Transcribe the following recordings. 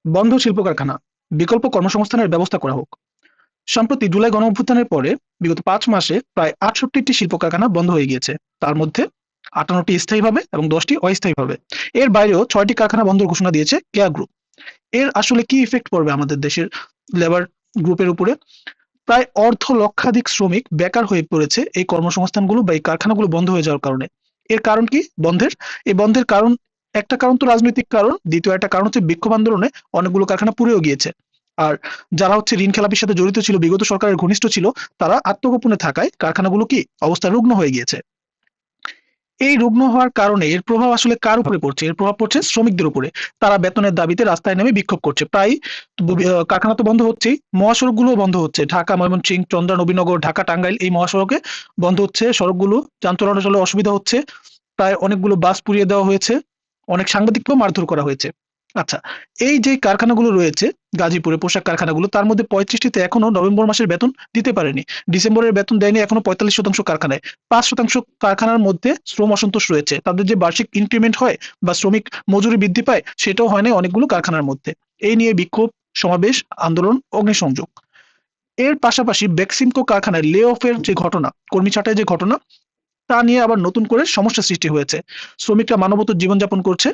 বন্ধ শিল্প কারখানা, বিকল্প কর্মসংস্থানের ব্যবস্থা করা হোক। সম্প্রতি জুলাই গণঅভ্যুত্থানের পরে বিগত ৫ মাসে প্রায় ৬৮টি শিল্প কারখানা বন্ধ হয়ে গিয়েছে। তার মধ্যে ৫৮টি স্থায়ীভাবে এবং ১০টি অস্থায়ীভাবে। এর বাইরেও ৬টি কারখানা বন্ধের ঘোষণা দিয়েছে কেয়া গ্রুপ। এর আসলে কি ইফেক্ট পড়বে আমাদের দেশের লেবার গ্রুপের উপরে? প্রায় অর্ধ লক্ষাধিক শ্রমিক বেকার হয়ে পড়েছে এই কর্মসংস্থানগুলো বা এই কারখানাগুলো বন্ধ হয়ে যাওয়ার কারণে। এর কারণ কি বন্ধের? এই বন্ধের কারণ, একটা কারণ তো রাজনৈতিক কারণ, দ্বিতীয় একটা কারণ হচ্ছে বিক্ষোভ আন্দোলনে অনেকগুলো কারখানা পুড়েও গিয়েছে। আর যারা হচ্ছে ঋণ খেলাপির সাথে জড়িত ছিল, বিগত সরকারের ঘনিষ্ঠ ছিল, তারা আত্মগোপনে থাকায় কারখানাগুলো কি অবস্থা রুগ্ন হয়ে গিয়েছে। এই রুগ্ন হওয়ার কারণে এর প্রভাব আসলে কার উপরে পড়ছে? এর প্রভাব পড়ছে শ্রমিকদের উপরে। তারা বেতনের দাবিতে রাস্তায় নেমে বিক্ষোভ করছে। প্রায় কারখানা তো বন্ধ হচ্ছেই, মহাসড়কগুলোও বন্ধ হচ্ছে। ঢাকা, ময়মনসিংহ, চন্দ্রা, নবীনগর, ঢাকা, টাঙ্গাইল এই মহাসড়কে বন্ধ হচ্ছে সড়কগুলো। যান চলাচলে অসুবিধা হচ্ছে। প্রায় অনেকগুলো বাস পুড়িয়ে দেওয়া হয়েছে। অনেক সাংবাদিককেও মারধর করা হয়েছে। আচ্ছা, এই যে কারখানাগুলো রয়েছে গাজীপুরে পোশাক কারখানাগুলো, তার মধ্যে ৩৫টিতে এখনো নভেম্বর মাসের বেতন দিতে পারেনি। ডিসেম্বরের বেতন দেয়নি এখনো ৪৫% কারখানায়। ৫% কারখানার মধ্যে শ্রম অসন্তোষ রয়েছে। তাদের যে বার্ষিক ইনক্রিমেন্ট হয় বা শ্রমিক মজুরি বৃদ্ধি পায়, সেটাও হয় নাই অনেকগুলো কারখানার মধ্যে। এই নিয়ে বিক্ষোভ, সমাবেশ, আন্দোলন, অগ্নিসংযোগ। এর পাশাপাশি বেক্সিমকো কারখানায় লে অফের যে ঘটনা, কর্মী ছাঁটাইয়ের যে ঘটনা, তা নিয়ে আবার নতুন করে সমস্যা সৃষ্টি হয়েছে। শ্রমিকরা মানবতার জীবনযাপন করছে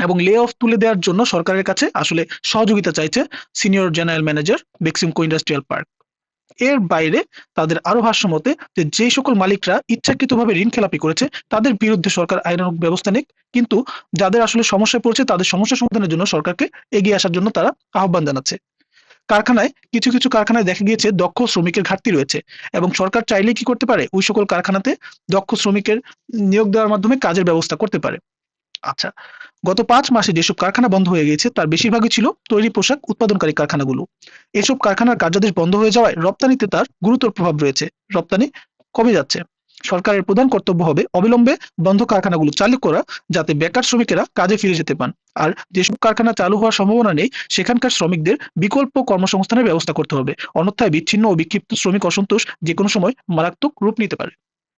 এবং লে অফ তুলে দেওয়ার জন্য সরকারের কাছে আসলে সহযোগিতা চাইছে senior general manager Beximco industrial park. এর বাইরে তাদের আরো ভাষ্যমতে যে সকল মালিকরা ইচ্ছাকৃতভাবে ঋণ খেলাপি করেছে, তাদের বিরুদ্ধে সরকার আইনানুগ ব্যবস্থা নিক। কিন্তু যাদের আসলে সমস্যায় পড়েছে, তাদের সমস্যা সমাধানের জন্য সরকারকে এগিয়ে আসার জন্য তারা আহ্বান জানাচ্ছে। কারখানায় কিছু কারখানায় দেখা গিয়েছে দক্ষ শ্রমিকের ঘাটতি রয়েছে এবং সরকার চাইলে কি করতে পারে? ওই সকল কারখানাতে দক্ষ শ্রমিকের নিয়োগ দেওয়ার মাধ্যমে কাজের ব্যবস্থা করতে পারে। আচ্ছা, গত ৫ মাসে যেসব কারখানা বন্ধ হয়ে গিয়েছে তার বেশিরভাগই ছিল তৈরি পোশাক উৎপাদনকারী কারখানাগুলো। এসব কারখানার কার্যাদেশ বন্ধ হয়ে যাওয়ায় রপ্তানিতে তার গুরুতর প্রভাব রয়েছে। রপ্তানি কমে যাচ্ছে। সরকারের প্রধান কর্তব্য হবে অবিলম্বে বন্ধ কারখানাগুলো চালু করা, যাতে বেকার শ্রমিকেরা কাজে ফিরে যেতে পান। আর যেসব কারখানা চালু হওয়ার সম্ভাবনা নেই, সেখানকার শ্রমিকদের বিকল্প কর্মসংস্থানের ব্যবস্থা করতে হবে। অন্যথায় বিচ্ছিন্ন ও বিক্ষিপ্ত শ্রমিক অসন্তোষ যেকোনো সময় মারাত্মক রূপ নিতে পারে।